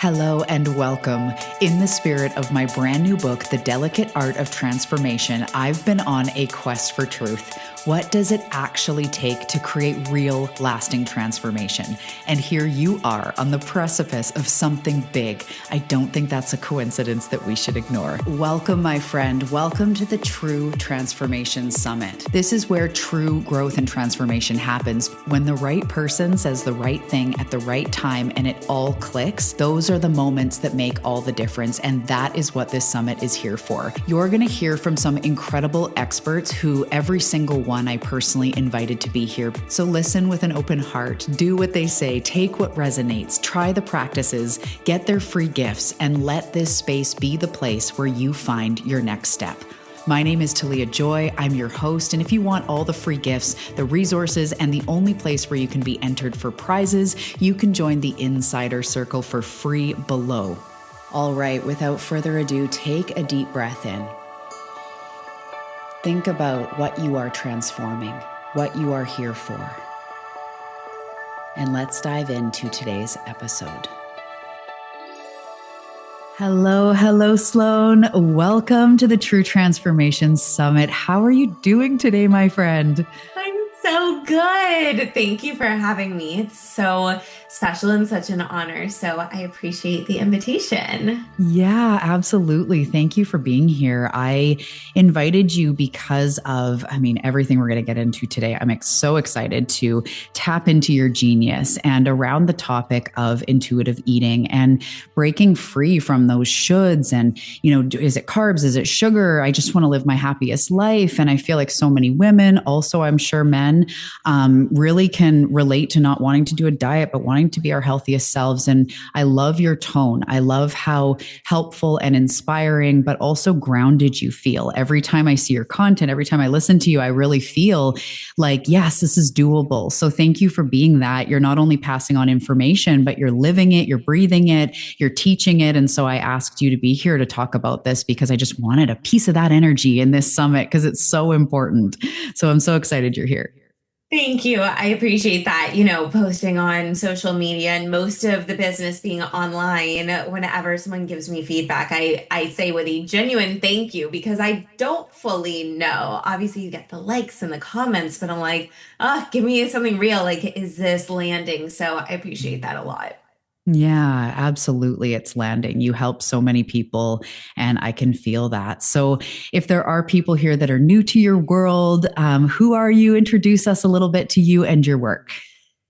Hello and welcome. In the spirit of my brand new book, The Delicate Art of Transformation, I've been on a quest for truth. What does it actually take to create real, lasting transformation? And here you are on the precipice of something big. I don't think that's a coincidence that we should ignore. Welcome, my friend. Welcome to the True Transformation Summit. This is where true growth and transformation happens when the right person says the right thing at the right time and it all clicks. Those are the moments that make all the difference, and that is what this summit is here for. You're going to hear from some incredible experts who every single one I personally invited to be here. So listen with an open heart, do what they say, take what resonates, try the practices, get their free gifts, and let this space be the place where you find your next step. My name is Talia Joy. I'm your host. And if you want all the free gifts, the resources, and the only place where you can be entered for prizes, you can join the Insider Circle for free below. All right, without further ado, take a deep breath in. Think about what you are transforming, what you are here for. And let's dive into today's episode. Hello, Sloane. Welcome to the True Transformation Summit. How are you doing today, my friend? I'm so good. Thank you for having me. It's so special and such an honor. So I appreciate the invitation. Yeah, absolutely. Thank you for being here. I invited you because of, everything we're going to get into today. I'm so excited to tap into your genius and around the topic of intuitive eating and breaking free from those shoulds. And, is it carbs? Is it sugar? I just want to live my happiest life. And I feel like so many women, also, I'm sure men, really can relate to not wanting to do a diet, but wanting to be our healthiest selves. And I love your tone. I love how helpful and inspiring, but also grounded you feel. Every time I see your content, every time I listen to you, I really feel like, yes, this is doable. So thank you for being that. You're not only passing on information, but you're living it, you're breathing it, you're teaching it. And so I asked you to be here to talk about this because I just wanted a piece of that energy in this summit because it's so important. So I'm so excited you're here. Thank you. I appreciate that. Posting on social media and most of the business being online, whenever someone gives me feedback, I say with a genuine thank you because I don't fully know. Obviously, you get the likes and the comments, but I'm like, give me something real. Like, is this landing? So I appreciate that a lot. Yeah, absolutely. It's landing. You help so many people, and I can feel that. So, if there are people here that are new to your world, who are you? Introduce us a little bit to you and your work.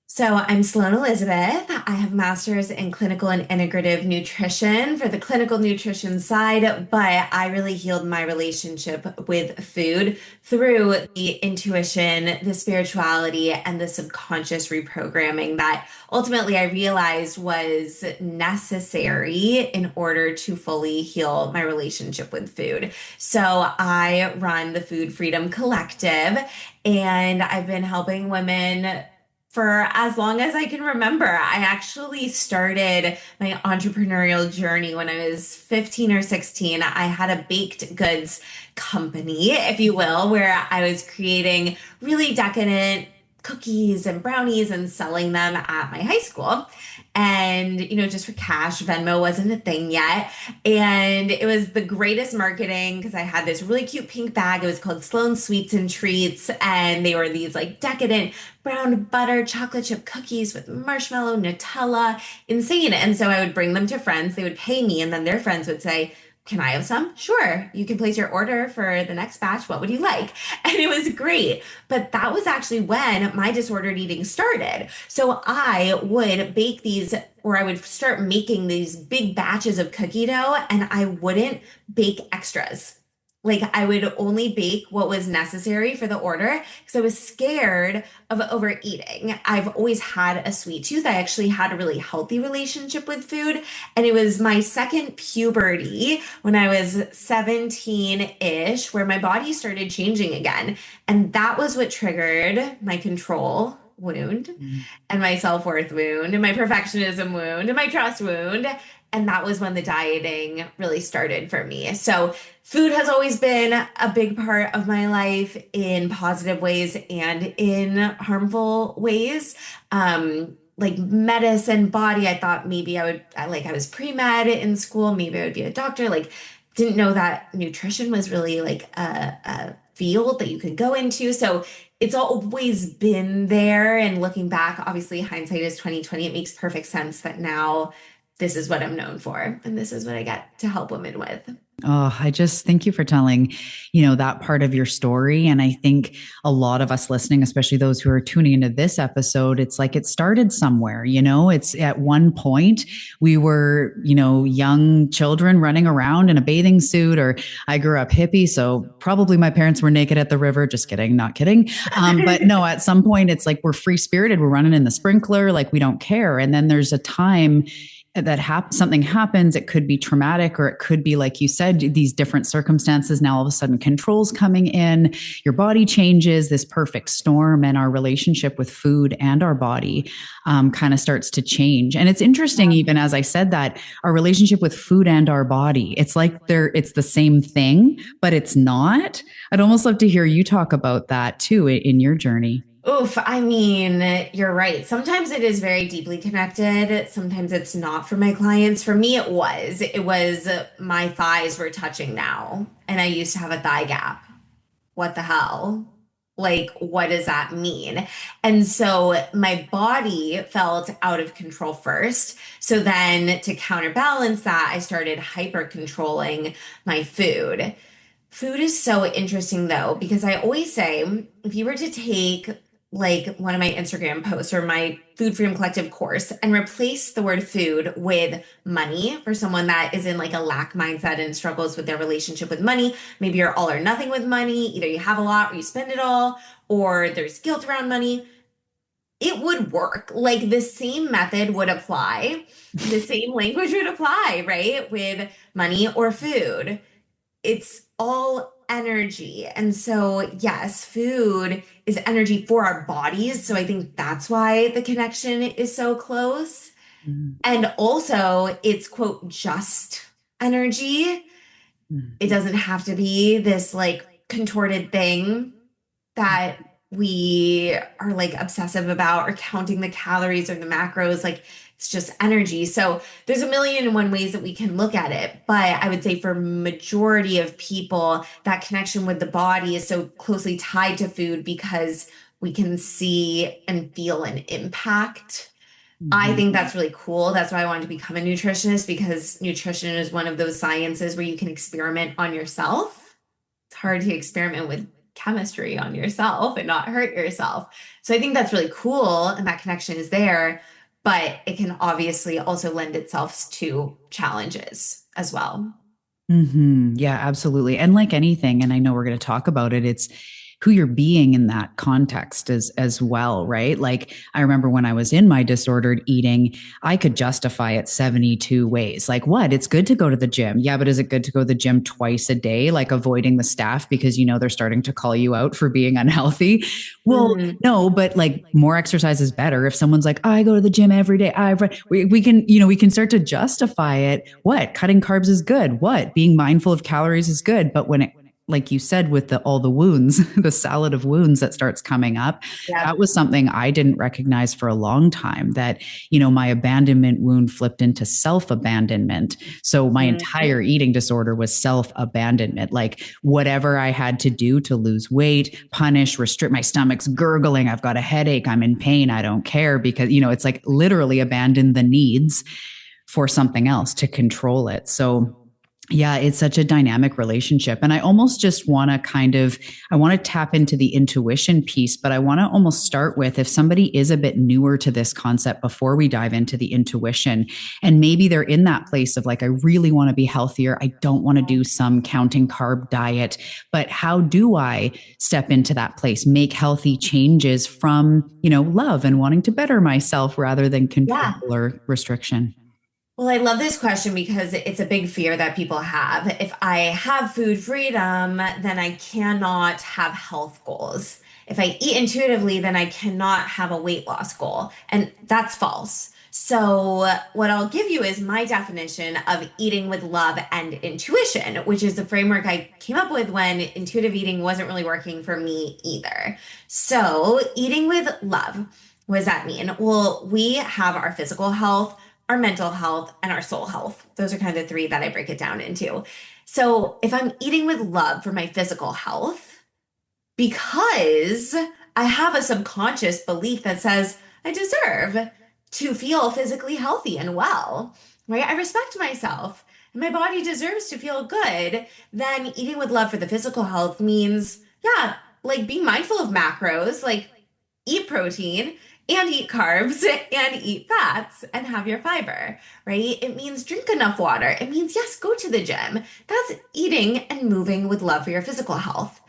So I'm Sloane Elizabeth. I have a master's in clinical and integrative nutrition for the clinical nutrition side, but I really healed my relationship with food through the intuition, the spirituality, and the subconscious reprogramming that ultimately I realized was necessary in order to fully heal my relationship with food. So I run the Food Freedom Collective, and I've been helping women for as long as I can remember. I actually started my entrepreneurial journey when I was 15 or 16. I had a baked goods company, if you will, where I was creating really decadent cookies and brownies and selling them at my high school. And, just for cash, Venmo wasn't a thing yet. And it was the greatest marketing because I had this really cute pink bag. It was called Sloane Sweets and Treats. And they were these like decadent brown butter chocolate chip cookies with marshmallow, Nutella, insane. And so I would bring them to friends. They would pay me. And then their friends would say, can I have some? Sure. You can place your order for the next batch. What would you like? And it was great. But that was actually when my disordered eating started. So I would bake these, or I would start making these big batches of cookie dough, and I wouldn't bake extras. Like I would only bake what was necessary for the order because I was scared of overeating. I've always had a sweet tooth. I actually had a really healthy relationship with food. And it was my second puberty when I was 17-ish where my body started changing again. And that was what triggered my control wound and my self-worth wound and my perfectionism wound and my trust wound. And that was when the dieting really started for me. So food has always been a big part of my life in positive ways and in harmful ways. like medicine body. I thought maybe I was pre-med in school, maybe I would be a doctor. Like, didn't know that nutrition was really like a field that you could go into. So it's always been there. And looking back, obviously hindsight is 2020. It makes perfect sense that now this is what I'm known for, and this is what I get to help women with. Oh, I just thank you for telling, that part of your story. And I think a lot of us listening, especially those who are tuning into this episode, it's like it started somewhere, it's at one point we were, young children running around in a bathing suit, or I grew up hippie. So probably my parents were naked at the river. Just kidding, not kidding. But no, at some point it's like we're free spirited. We're running in the sprinkler, like we don't care. And then there's a time that something happens. It could be traumatic, or it could be, like you said, these different circumstances. Now all of a sudden controls coming in, your body changes, this perfect storm, and our relationship with food and our body kind of starts to change. And it's interesting, even as I said that, our relationship with food and our body, it's like it's the same thing, but it's not. I'd almost love to hear you talk about that too in your journey. Oof, I mean, you're right. Sometimes it is very deeply connected. Sometimes it's not for my clients. For me, it was. It was my thighs were touching now, and I used to have a thigh gap. What the hell? Like, what does that mean? And so my body felt out of control first. So then to counterbalance that, I started hyper controlling my food. Food is so interesting though, because I always say if you were to take like one of my Instagram posts or my Food Freedom Collective course and replace the word food with money for someone that is in like a lack mindset and struggles with their relationship with money, maybe you're all or nothing with money, either you have a lot or you spend it all, or there's guilt around money, it would work. Like the same method would apply, the same language would apply, right? With money or food. It's all energy. And so, yes, food is energy for our bodies. So I think that's why the connection is so close. Mm-hmm. And also, it's quote, just energy. It doesn't have to be this like contorted thing that we are like obsessive about, or counting the calories or the macros. Like it's just energy. So there's a million and one ways that we can look at it. But I would say for majority of people, that connection with the body is so closely tied to food because we can see and feel an impact. I think that's really cool. That's why I wanted to become a nutritionist, because nutrition is one of those sciences where you can experiment on yourself. It's hard to experiment with chemistry on yourself and not hurt yourself. So I think that's really cool, and that connection is there, but it can obviously also lend itself to challenges as well. Yeah, absolutely. And like anything, and I know we're going to talk about it, it's who you're being in that context as well, right? Like I remember when I was in my disordered eating, I could justify it 72 ways. Like what? It's good to go to the gym. Yeah, but is it good to go to the gym twice a day, like avoiding the staff because they're starting to call you out for being unhealthy? Well, Mm, no, but like more exercise is better. If someone's like, I go to the gym every day, we can, we can start to justify it. What? Cutting carbs is good. What? Being mindful of calories is good. But when it, like you said, with all the wounds, the salad of wounds that starts coming up, yeah. that was something I didn't recognize for a long time, that, my abandonment wound flipped into self-abandonment. So my Mhm. entire eating disorder was self-abandonment, like whatever I had to do to lose weight, punish, restrict, my stomach's gurgling, I've got a headache, I'm in pain, I don't care, because, it's like literally abandon the needs for something else to control it. So yeah, it's such a dynamic relationship. And I almost just want to I want to tap into the intuition piece, but I want to almost start with, if somebody is a bit newer to this concept before we dive into the intuition, and maybe they're in that place of like, I really want to be healthier. I don't want to do some counting carb diet, but how do I step into that place, make healthy changes from, love and wanting to better myself rather than control Yeah. or restriction? Well, I love this question because it's a big fear that people have. If I have food freedom, then I cannot have health goals. If I eat intuitively, then I cannot have a weight loss goal. And that's false. So, what I'll give you is my definition of eating with love and intuition, which is the framework I came up with when intuitive eating wasn't really working for me either. So, eating with love What does that mean? Well, we have our physical health, our mental health, and our soul health. Those are kind of the three that I break it down into. So if I'm eating with love for my physical health, because I have a subconscious belief that says I deserve to feel physically healthy and well, right? I respect myself and my body deserves to feel good. Then eating with love for the physical health means, yeah, like be mindful of macros, like eat protein and eat carbs and eat fats and have your fiber, right? It means drink enough water. It means, yes, go to the gym. That's eating and moving with love for your physical health.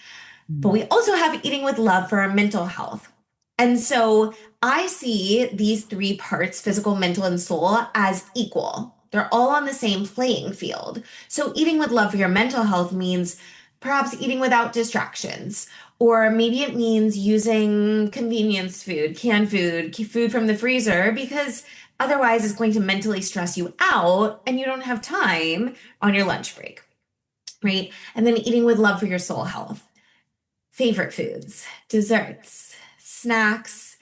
But Mm. we also have eating with love for our mental health. And so I see these three parts, physical, mental, and soul, as equal. They're all on the same playing field. So eating with love for your mental health means perhaps eating without distractions. Or maybe it means using convenience food, canned food, food from the freezer, because otherwise it's going to mentally stress you out and you don't have time on your lunch break, right? And then eating with love for your soul health, favorite foods, desserts, snacks,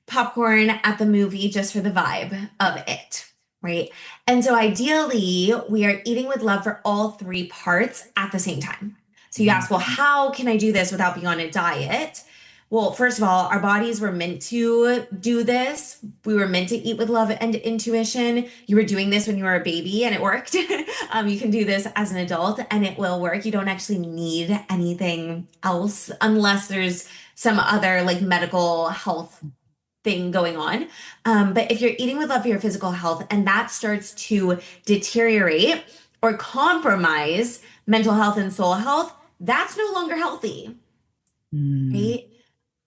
popcorn at the movie just for the vibe of it, right? And so ideally, we are eating with love for all three parts at the same time. So you ask, well, how can I do this without being on a diet? Well, first of all, our bodies were meant to do this. We were meant to eat with love and intuition. You were doing this when you were a baby and it worked. You can do this as an adult and it will work. You don't actually need anything else unless there's some other like medical health thing going on. But if you're eating with love for your physical health and that starts to deteriorate or compromise mental health and soul health, that's no longer healthy, Mm. right?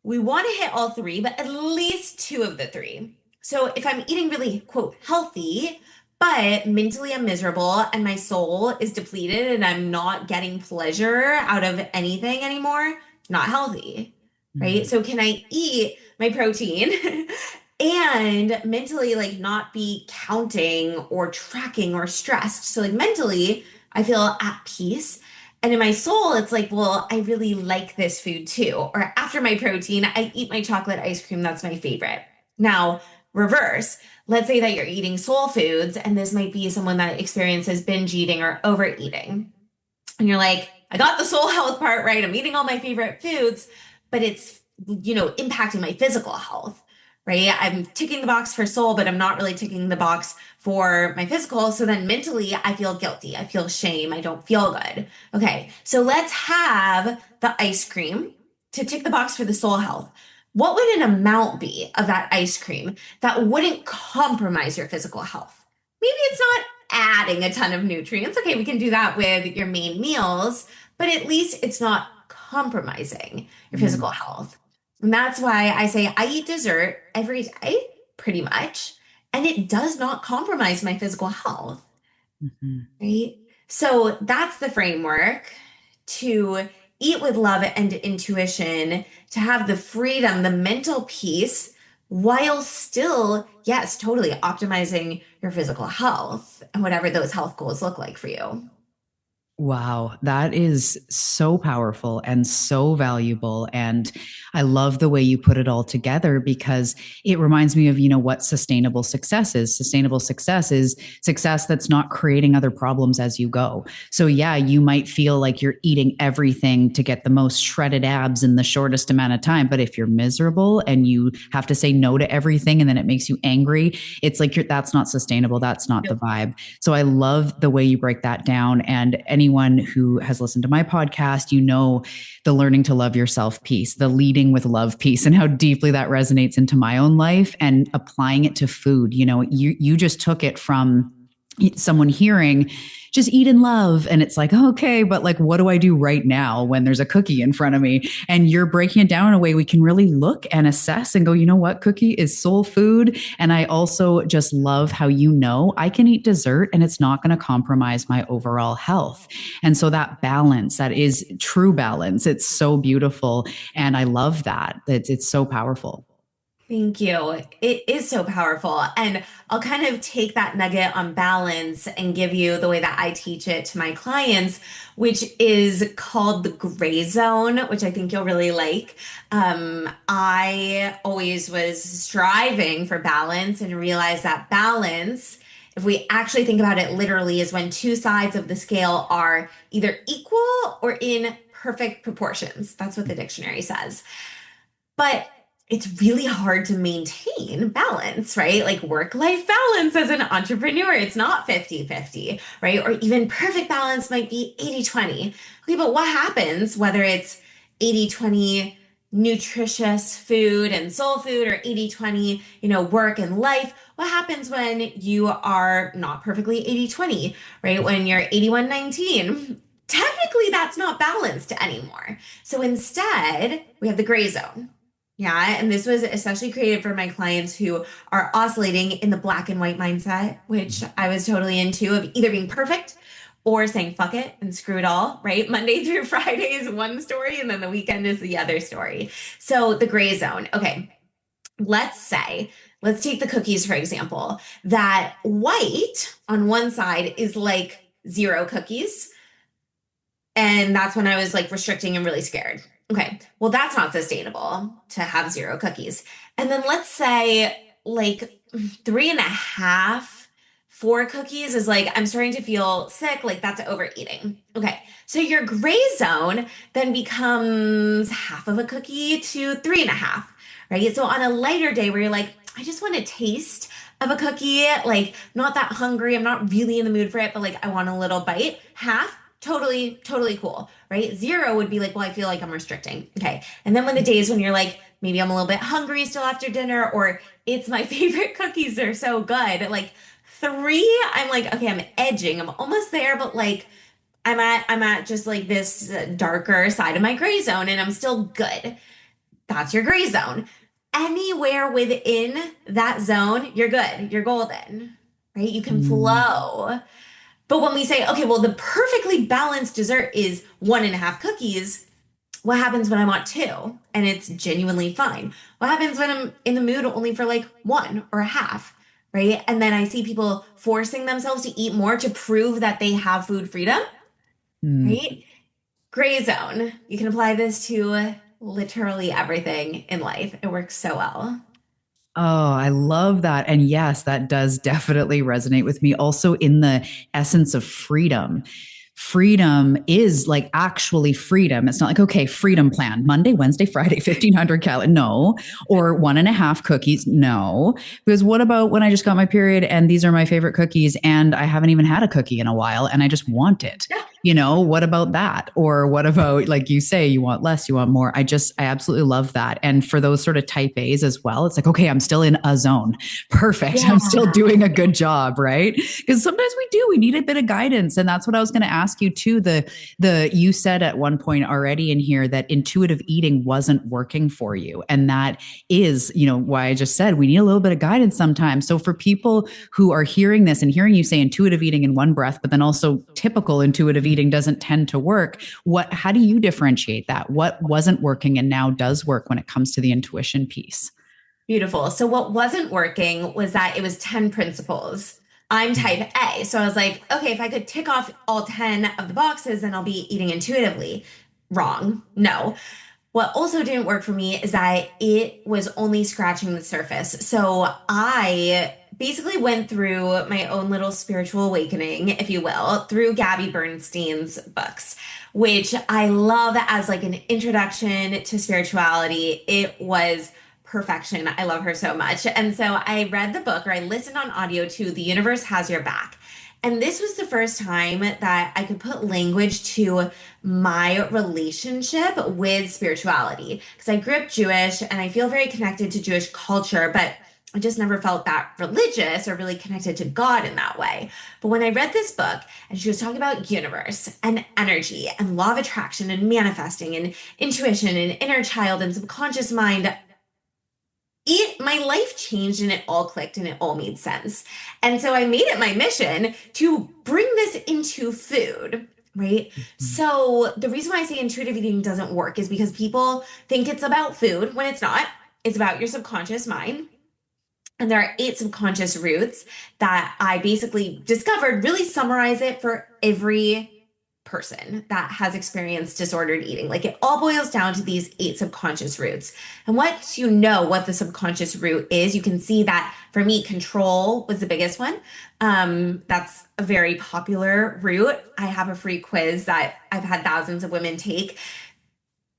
We want to hit all three, but at least two of the three. So if I'm eating really, quote, healthy, but mentally I'm miserable and my soul is depleted and I'm not getting pleasure out of anything anymore, not healthy, right? Mm. So can I eat my protein and mentally like not be counting or tracking or stressed? So like mentally, I feel at peace. And in my soul, it's like, well, I really like this food too. Or after my protein, I eat my chocolate ice cream. That's my favorite. Now, reverse. Let's say that you're eating soul foods, and this might be someone that experiences binge eating or overeating. And you're like, I got the soul health part right. I'm eating all my favorite foods, but it's, impacting my physical health, right? I'm ticking the box for soul, but I'm not really ticking the box for my physical. So then mentally, I feel guilty. I feel shame. I don't feel good. Okay, so let's have the ice cream to tick the box for the soul health. What would an amount be of that ice cream that wouldn't compromise your physical health? Maybe it's not adding a ton of nutrients. Okay, we can do that with your main meals, but at least it's not compromising your Mm. physical health. And that's why I say I eat dessert every day, pretty much, and it does not compromise my physical health, Mhm. right? So that's the framework to eat with love and intuition, to have the freedom, the mental peace, while still, yes, totally optimizing your physical health and whatever those health goals look like for you. Wow, that is so powerful and so valuable. And I love the way you put it all together because it reminds me of, what sustainable success is. Sustainable success is success that's not creating other problems as you go. So, yeah, you might feel like you're eating everything to get the most shredded abs in the shortest amount of time. But if you're miserable and you have to say no to everything and then it makes you angry, it's like that's not sustainable. That's not the Yep. vibe. So I love the way you break that down. And anyone who has listened to my podcast, the learning to love yourself piece, the leading with love piece, and how deeply that resonates into my own life and applying it to food. You just took it from someone hearing just eat in love and it's like, okay, but like what do I do right now when there's a cookie in front of me? And you're breaking it down in a way we can really look and assess and go, you know what, cookie is soul food. And I also just love how I can eat dessert and it's not going to compromise my overall health. And so that balance, that is true balance, it's so beautiful. And I love that it's so powerful. Thank you. It is so powerful. And I'll kind of take that nugget on balance and give you the way that I teach it to my clients, which is called the gray zone, which I think you'll really like. I always was striving for balance and realized that balance, if we actually think about it literally, is when two sides of the scale are either equal or in perfect proportions. That's what the dictionary says. But it's really hard to maintain balance, right? Like work-life balance as an entrepreneur, it's not 50-50, right? Or even perfect balance might be 80-20. Okay, but what happens whether it's 80-20 nutritious food and soul food or 80-20, work and life? What happens when you are not perfectly 80-20, right? When you're 81-19? Technically, that's not balanced anymore. So instead, we have the gray zone. Yeah, and this was especially created for my clients who are oscillating in the black and white mindset, which I was totally into, of either being perfect or saying fuck it and screw it all, right? Monday through Friday is one story, and then the weekend is the other story. So the gray zone. Okay, let's take the cookies for example. That white on one side is like zero cookies, and that's when I was like restricting and really scared. Okay, well, that's not sustainable to have zero cookies. And then let's say like three and a half, four cookies is like, I'm starting to feel sick, like that's overeating. Okay, so your gray zone then becomes half of a cookie to three and a half, right? So on a lighter day where you're like, I just want a taste of a cookie, like not that hungry, I'm not really in the mood for it, but like I want a little bite, half totally, totally cool, right? Zero would be like, well, I feel like I'm restricting. Okay. And then when the days when you're like, maybe I'm a little bit hungry still after dinner, or it's my favorite cookies, they're so good. Like three, I'm like, okay, I'm edging. I'm almost there, but like I'm at just like this darker side of my gray zone and I'm still good. That's your gray zone. Anywhere within that zone, you're good. You're golden, right? You can Mm. flow. But when we say, okay, well, the perfectly balanced dessert is one and a half cookies, what happens when I want two and it's genuinely fine? What happens when I'm in the mood only for like one or a half, right? And then I see people forcing themselves to eat more to prove that they have food freedom, Mm. right? Gray zone. You can apply this to literally everything in life. It works so well. Oh, I love that. And yes, that does definitely resonate with me. Also, in the essence of freedom. Freedom is like actually freedom. It's not like, okay, freedom plan, Monday, Wednesday, Friday, 1500 calories. No. Or one and a half cookies. No. Because what about when I just got my period and these are my favorite cookies and I haven't even had a cookie in a while and I just want it? Yeah. What about that? Or what about, like you say, you want less, you want more? I absolutely love that. And for those sort of type A's as well, it's like, okay, I'm still in a zone. Perfect. I'm still Yeah. doing a good job, right? Because sometimes we need a bit of guidance. And that's what I was going to ask you too. You said at one point already in here that intuitive eating wasn't working for you. And that is, why I just said we need a little bit of guidance sometimes. So for people who are hearing this and hearing you say intuitive eating in one breath, but then also typical intuitive eating doesn't tend to work, how do you differentiate that? What wasn't working and now does work when it comes to the intuition piece? Beautiful. So what wasn't working was that it was 10 principles. I'm type A. So I was like, okay, if I could tick off all 10 of the boxes, then I'll be eating intuitively. Wrong. No. What also didn't work for me is that it was only scratching the surface. So I basically went through my own little spiritual awakening, if you will, through Gabby Bernstein's books, which I love as like an introduction to spirituality. It was perfection. I love her so much. And so I read the book or I listened on audio to The Universe Has Your Back. And this was the first time that I could put language to my relationship with spirituality. Because I grew up Jewish and I feel very connected to Jewish culture, but I just never felt that religious or really connected to God in that way. But when I read this book and she was talking about universe and energy and law of attraction and manifesting and intuition and inner child and subconscious mind, my life changed and it all clicked and it all made sense. And so I made it my mission to bring this into food, right? So the reason why I say intuitive eating doesn't work is because people think it's about food when it's not. is about your subconscious mind. And there are eight subconscious roots that I basically discovered really summarize it for every person that has experienced disordered eating. Like it all boils down to these eight subconscious roots. And once you know what the subconscious root is, you can see that for me, control was the biggest one. That's a very popular root. I have a free quiz that I've had thousands of women take.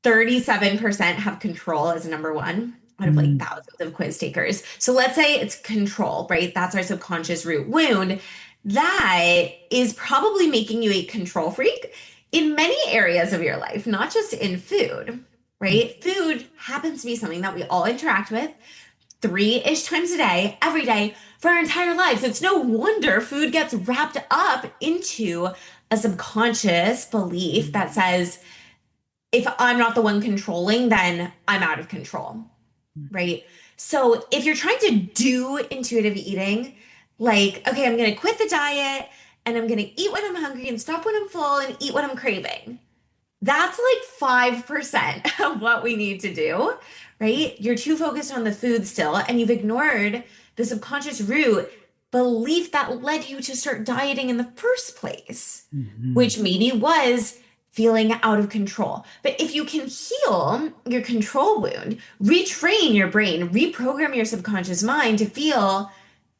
37% have control as number one out of like Mm. thousands of quiz takers. So let's say it's control, right? That's our subconscious root wound. That is probably making you a control freak in many areas of your life, not just in food, right? Food happens to be something that we all interact with three-ish times a day, every day, for our entire lives. It's no wonder food gets wrapped up into a subconscious belief that says, if I'm not the one controlling, then I'm out of control, right? So if you're trying to do intuitive eating, like, okay, I'm going to quit the diet and I'm going to eat when I'm hungry and stop when I'm full and eat when I'm craving. That's like 5% of what we need to do, right? You're too focused on the food still, and you've ignored the subconscious root belief that led you to start dieting in the first place, Mhm. which maybe was feeling out of control. But if you can heal your control wound, retrain your brain, reprogram your subconscious mind to feel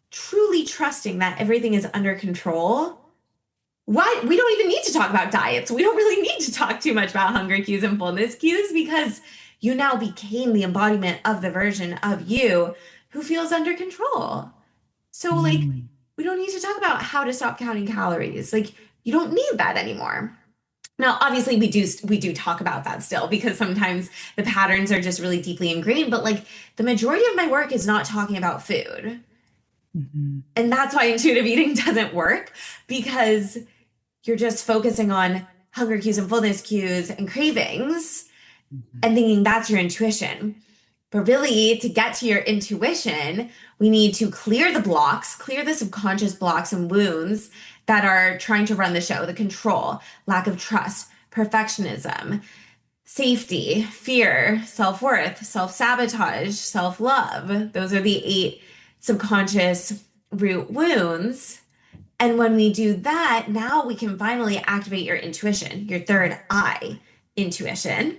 truly trusting that everything is under control, why we don't even need to talk about diets. We don't really need to talk too much about hunger cues and fullness cues because you now became the embodiment of the version of you who feels under control. So, like, Mm. we don't need to talk about how to stop counting calories. Like, you don't need that anymore. Now, obviously, we do talk about that still because sometimes the patterns are just really deeply ingrained, but like the majority of my work is not talking about food. Mhm. And that's why intuitive eating doesn't work because you're just focusing on hunger cues and fullness cues and cravings Mhm. and thinking that's your intuition. But really, to get to your intuition, we need to clear the blocks, clear the subconscious blocks and wounds that are trying to run the show, the control, lack of trust, perfectionism, safety, fear, self worth, self sabotage, self love. Those are the eight subconscious root wounds. And when we do that, now we can finally activate your intuition, your third eye intuition.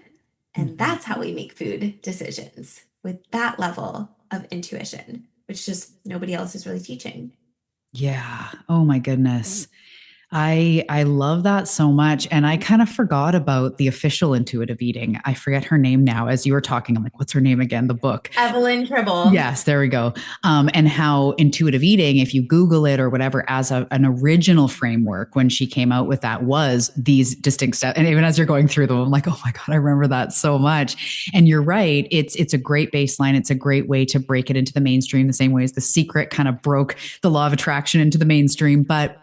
And Mhm. that's how we make food decisions with that level of intuition, which just nobody else is really teaching. Yeah. Oh my goodness. I love that so much. And I kind of forgot about the official intuitive eating. I forget her name now. As you were talking, I'm like, what's her name again? The book. Evelyn Tribble. Yes, there we go. And how intuitive eating, if you Google it or whatever, as an original framework when she came out with that, was these distinct steps. And even as you're going through them, I'm like, oh my God, I remember that so much. And you're right. It's a great baseline. It's a great way to break it into the mainstream, the same way as The Secret kind of broke the law of attraction into the mainstream. But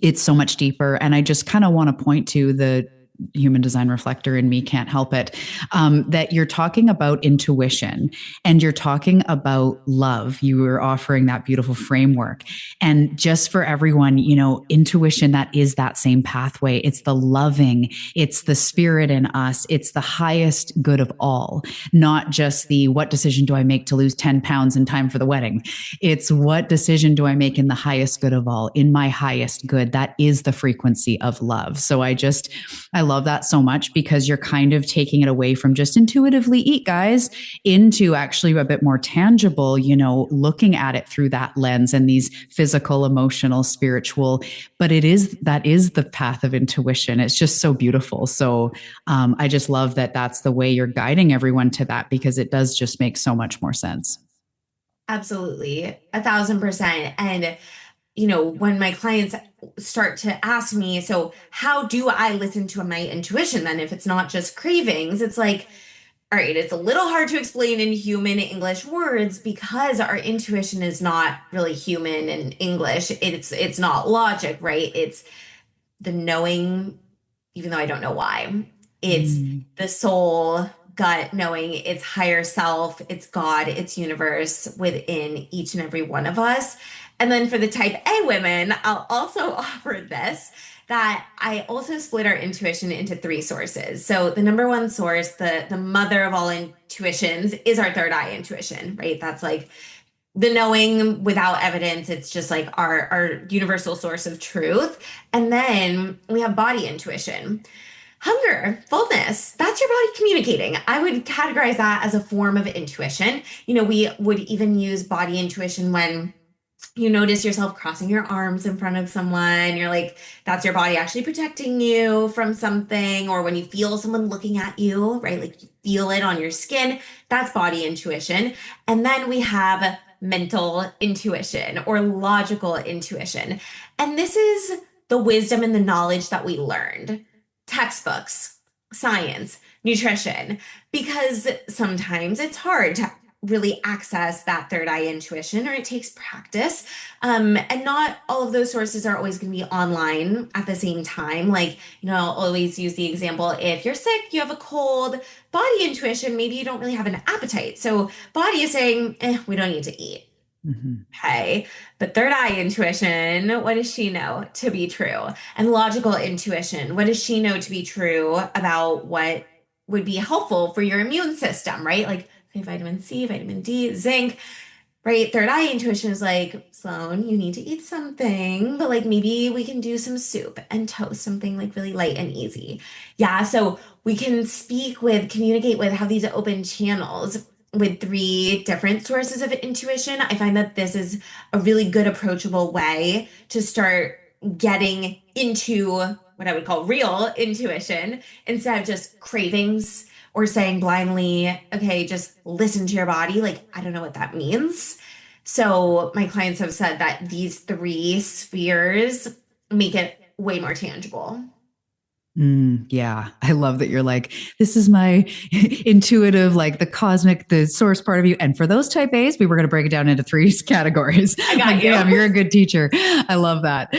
it's so much deeper. And I just kind of want to point to the human design reflector in me can't help it, that you're talking about intuition and you're talking about love. You were offering that beautiful framework. And just for everyone, intuition, that is that same pathway. It's the loving, it's the spirit in us, it's the highest good of all, not just the what decision do I make to lose 10 pounds in time for the wedding. It's what decision do I make in the highest good of all, in my highest good. That is the frequency of love. So I love that so much because you're kind of taking it away from just intuitively eat, guys, into actually a bit more tangible, looking at it through that lens and these physical, emotional, spiritual. But that is the path of intuition. It's just so beautiful. So I just love that that's the way you're guiding everyone to that because it does just make so much more sense. Absolutely, 1,000%. And when my clients start to ask me, so how do I listen to my intuition then if it's not just cravings? It's like, all right, it's a little hard to explain in human English words because our intuition is not really human in English. It's not logic, right? It's the knowing, even though I don't know why. It's Mm. the soul, gut knowing, it's higher self, it's God, it's universe within each and every one of us. And then for the type A women, I'll also offer this that I also split our intuition into three sources. So the number one source, the mother of all intuitions, is our third eye intuition, right? That's like the knowing without evidence. It's just like our universal source of truth. And then we have body intuition. Hunger, fullness, that's your body communicating. I would categorize that as a form of intuition. We would even use body intuition when you notice yourself crossing your arms in front of someone. You're like, that's your body actually protecting you from something. Or when you feel someone looking at you, right? Like you feel it on your skin, that's body intuition. And then we have mental intuition or logical intuition. And this is the wisdom and the knowledge that we learned, textbooks, science, nutrition, because sometimes it's hard to really access that third eye intuition, or it takes practice. And not all of those sources are always going to be online at the same time. Like, I'll always use the example, if you're sick, you have a cold, body intuition, maybe you don't really have an appetite. So body is saying, we don't need to eat. Mhm. Okay. But third eye intuition, what does she know to be true? And logical intuition, what does she know to be true about what would be helpful for your immune system, right? Like, okay, vitamin C, vitamin D, zinc, right? Third eye intuition is like, Sloan, you need to eat something, but like maybe we can do some soup and toast, something like really light and easy. Yeah. So we can communicate with, have these open channels with three different sources of intuition. I find that this is a really good approachable way to start getting into what I would call real intuition instead of just cravings or saying blindly, okay, just listen to your body. Like, I don't know what that means. So my clients have said that these three spheres make it way more tangible. Yeah, I love that you're like, this is my intuitive, like the cosmic, the source part of you. And for those type A's, we were going to break it down into three categories. I got Like, damn, you. you're a good teacher. I love that.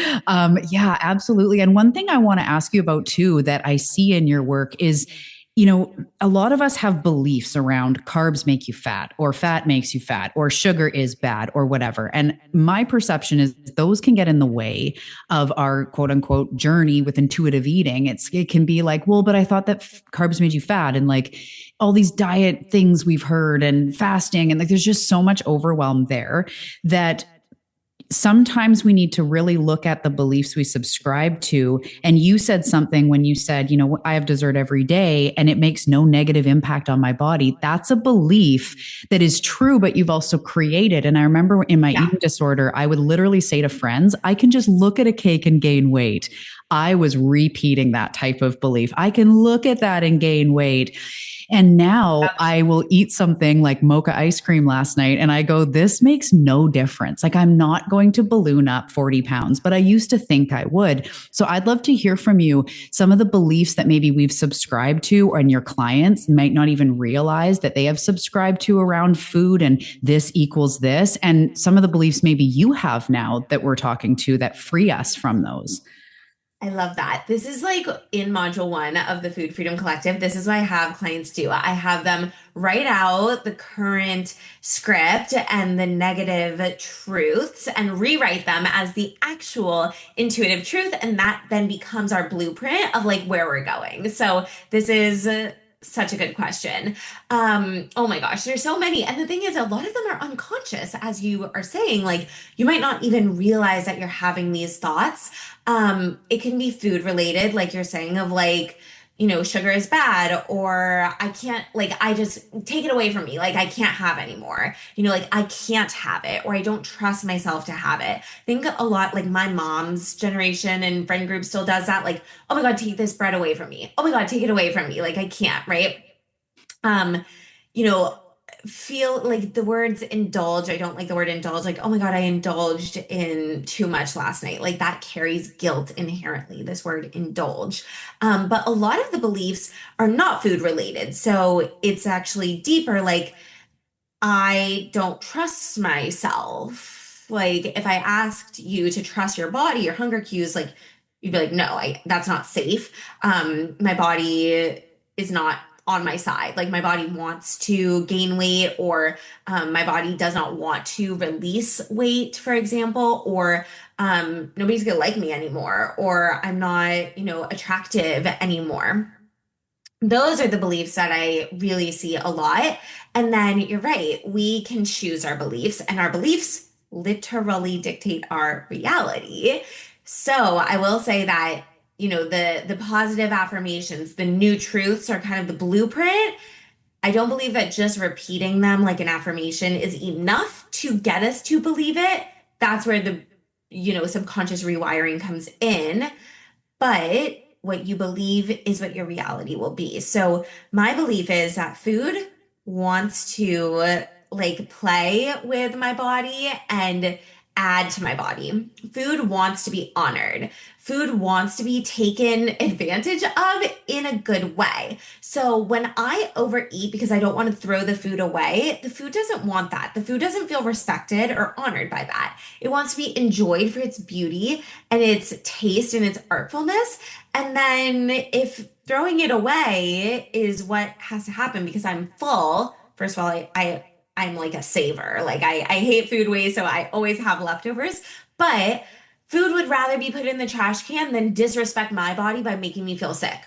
Yeah, absolutely. And one thing I want to ask you about too that I see in your work is, a lot of us have beliefs around carbs make you fat, or fat makes you fat, or sugar is bad, or whatever. And my perception is those can get in the way of our quote unquote journey with intuitive eating. It can be like, well, but I thought that carbs made you fat, and like all these diet things we've heard and fasting, and like there's just so much overwhelm there that sometimes we need to really look at the beliefs we subscribe to. And you said something when you said, I have dessert every day and it makes no negative impact on my body. That's a belief that is true, but you've also created. And I remember in my Yeah. eating disorder, I would literally say to friends, I can just look at a cake and gain weight. I was repeating that type of belief. I can look at that and gain weight. And now I will eat something like mocha ice cream last night and I go, this makes no difference. Like I'm not going to balloon up 40 pounds, but I used to think I would. So I'd love to hear from you some of the beliefs that maybe we've subscribed to, and your clients might not even realize that they have subscribed to around food and this equals this. And some of the beliefs maybe you have now that we're talking to that free us from those. I love that. This is like in module one of the Food Freedom Collective. This is what I have clients do. I have them write out the current script and the negative truths and rewrite them as the actual intuitive truth. And that then becomes our blueprint of like where we're going. So this is such a good question. Oh my gosh, there's so many. And the thing is, a lot of them are unconscious, as you are saying. Like you might not even realize that you're having these thoughts. It can be food related, like you're saying, of like, sugar is bad, or I can't, like, I just take it away from me. Like, I can't have anymore. Like, I can't have it, or I don't trust myself to have it. I think a lot, like, my mom's generation and friend group still does that. Like, oh my God, take this bread away from me. Oh my God, take it away from me. Like, I can't, right? Um, you know, feel like the words indulge. I don't like the word indulge. Like, oh my God, I indulged in too much last night. Like that carries guilt inherently, this word indulge. But a lot of the beliefs are not food related. So it's actually deeper. Like, I don't trust myself. Like, if I asked you to trust your body, your hunger cues, like, you'd be like, no, that's not safe. My body is not on my side. Like my body wants to gain weight, or my body does not want to release weight, for example, or nobody's gonna like me anymore, or I'm not, attractive anymore. Those are the beliefs that I really see a lot. And then you're right, we can choose our beliefs, and our beliefs literally dictate our reality. So I will say that, the positive affirmations, the new truths are kind of the blueprint. I don't believe that just repeating them like an affirmation is enough to get us to believe it. That's where the, subconscious rewiring comes in. But what you believe is what your reality will be. So my belief is that food wants to like play with my body and add to my body. Food wants to be honored. Food wants to be taken advantage of in a good way. So when I overeat because I don't want to throw the food away, the food doesn't want that. The food doesn't feel respected or honored by that. It wants to be enjoyed for its beauty and its taste and its artfulness. And then if throwing it away is what has to happen because I'm full, first of all, I'm like a saver. Like I hate food waste, so I always have leftovers. But food would rather be put in the trash can than disrespect my body by making me feel sick.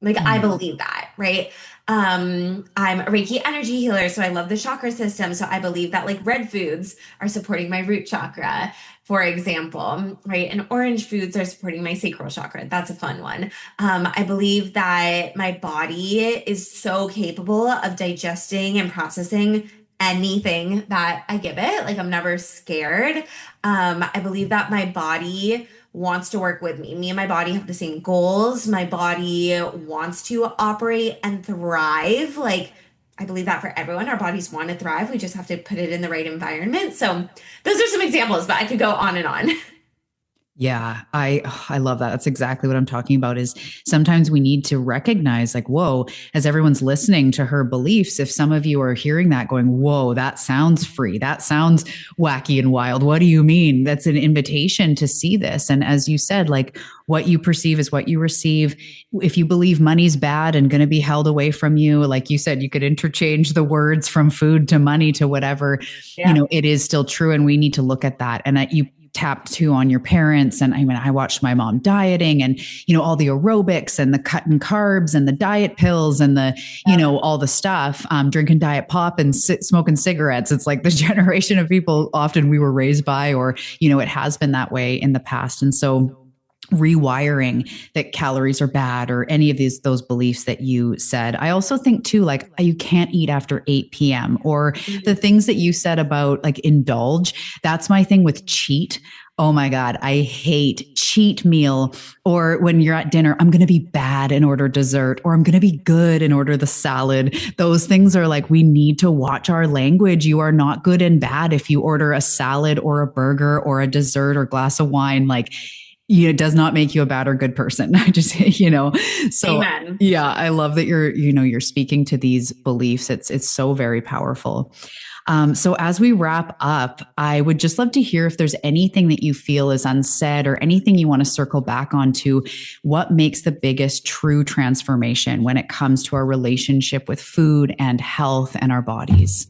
Like I Mm. believe that, right? I'm a Reiki energy healer, so I love the chakra system. So I believe that like red foods are supporting my root chakra, for example, right? And orange foods are supporting my sacral chakra. That's a fun one. I believe that my body is so capable of digesting and processing anything that I give it. Like I'm never scared. I believe that my body wants to work with me. Me and my body have the same goals. My body wants to operate and thrive. Like I believe that for everyone, our bodies want to thrive. We just have to put it in the right environment. So those are some examples, but I could go on and on. Yeah, I love that. That's exactly what I'm talking about is sometimes we need to recognize like, whoa, as everyone's listening to her beliefs, if some of you are hearing that going, whoa, that sounds free. That sounds wacky and wild. What do you mean? That's an invitation to see this. And as you said, like what you perceive is what you receive. If you believe money's bad and going to be held away from you, like you said, you could interchange the words from food to money to whatever, Yeah. it is still true. And we need to look at that. And you tapped to on your parents. And I mean, I watched my mom dieting and, all the aerobics and the cutting carbs and the diet pills and the, all the stuff, drinking diet pop and smoking cigarettes. It's like the generation of people often we were raised by, or, it has been that way in the past. And so rewiring that calories are bad or any of those beliefs that you said. I also think too, like you can't eat after 8 p.m. or the things that you said about like indulge. That's my thing with cheat. Oh my God, I hate cheat meal. Or when you're at dinner, I'm going to be bad and order dessert, or I'm going to be good and order the salad. Those things are like, we need to watch our language. You are not good and bad if you order a salad or a burger or a dessert or glass of wine. Like, it does not make you a bad or good person. I just, so Amen. yeah, I love that you're speaking to these beliefs. It's so very powerful. So as we wrap up, I would just love to hear if there's anything that you feel is unsaid or anything you want to circle back onto what makes the biggest true transformation when it comes to our relationship with food and health and our bodies.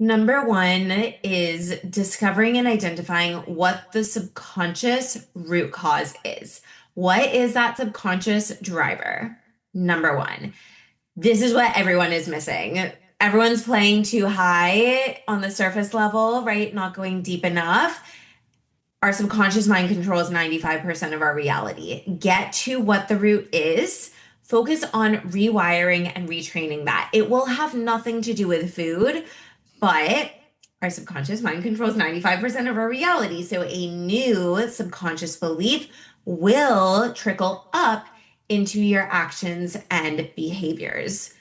Number one is discovering and identifying what the subconscious root cause is. What is that subconscious driver? Number one. This is what everyone is missing. Everyone's playing too high on the surface level, right? Not going deep enough. Our subconscious mind controls 95% of our reality. Get to what the root is. Focus on rewiring and retraining that. It will have nothing to do with food, but our subconscious mind controls 95% of our reality. So a new subconscious belief will trickle up into your actions and behaviors.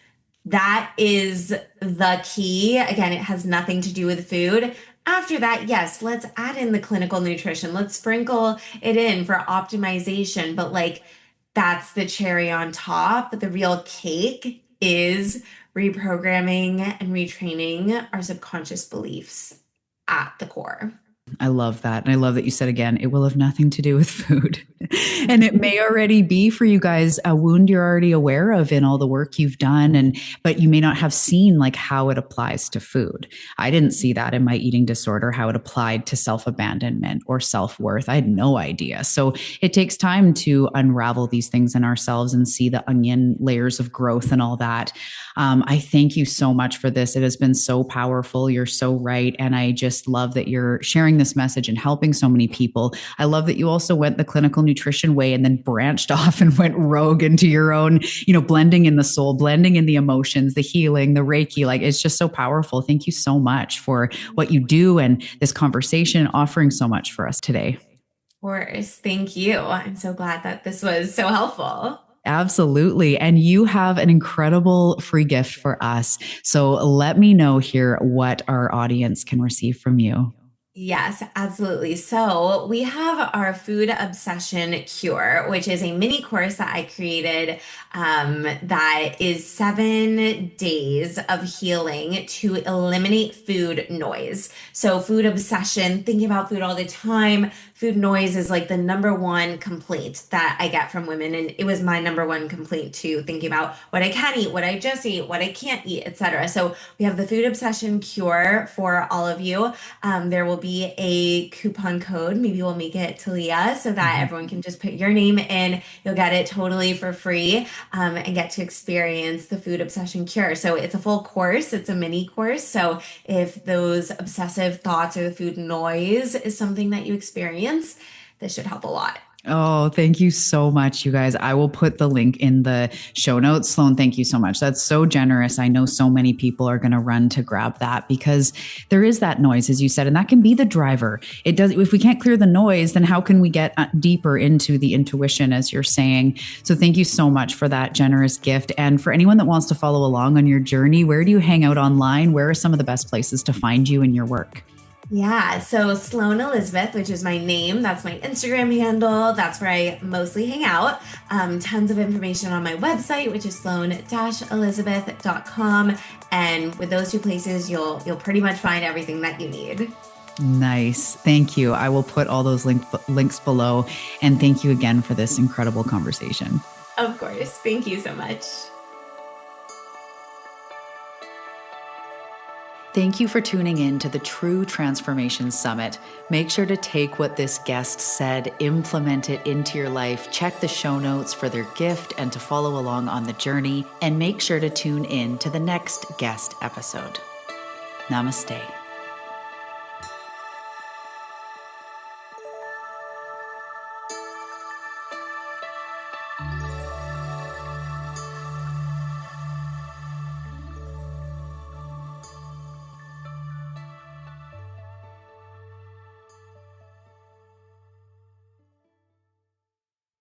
That is the key. Again, it has nothing to do with food. After that, yes, let's add in the clinical nutrition. Let's sprinkle it in for optimization. But like, that's the cherry on top. The real cake is reprogramming and retraining our subconscious beliefs at the core. I love that. And I love that you said again, it will have nothing to do with food. And it may already be for you guys a wound you're already aware of in all the work you've done. But you may not have seen like how it applies to food. I didn't see that in my eating disorder, how it applied to self-abandonment or self-worth. I had no idea. So it takes time to unravel these things in ourselves and see the onion layers of growth and all that. I thank you so much for this. It has been so powerful. You're so right. And I just love that you're sharing this message and helping so many people. I love that you also went the clinical nutrition way and then branched off and went rogue into your own, blending in the soul, blending in the emotions, the healing, the Reiki. Like it's just so powerful. Thank you so much for what you do and this conversation, offering so much for us today. Of course. Thank you. I'm so glad that this was so helpful. Absolutely. And you have an incredible free gift for us. So let me know here what our audience can receive from you. Yes, absolutely. So we have our food obsession cure, which is a mini course that I created that is 7 days of healing to eliminate food noise. So food obsession, thinking about food all the time, food noise is like the number one complaint that I get from women. And it was my number one complaint too, thinking about what I can eat, what I just eat, what I can't eat, etc. So we have the food obsession cure for all of you. There will be a coupon code. Maybe we'll make it Talia so that everyone can just put your name in. You'll get it totally for free and get to experience the food obsession cure. So it's a full course. It's a mini course. So if those obsessive thoughts or the food noise is something that you experience, this should help a lot. Oh, thank you so much, you guys. I will put the link in the show notes. Sloane, thank you so much. That's so generous. I know so many people are going to run to grab that because there is that noise, as you said, and that can be the driver. It does. If we can't clear the noise, then how can we get deeper into the intuition, as you're saying? So thank you so much for that generous gift. And for anyone that wants to follow along on your journey, where do you hang out online? Where are some of the best places to find you and your work? Yeah, so Sloane Elizabeth, which is my name, that's my Instagram handle. That's where I mostly hang out. Tons of information on my website, which is sloane-elizabeth.com. And with those two places, you'll pretty much find everything that you need. Nice. Thank you. I will put all those links below. And thank you again for this incredible conversation. Of course. Thank you so much. Thank you for tuning in to the True Transformation Summit. Make sure to take what this guest said, implement it into your life, check the show notes for their gift and to follow along on the journey, and make sure to tune in to the next guest episode. Namaste.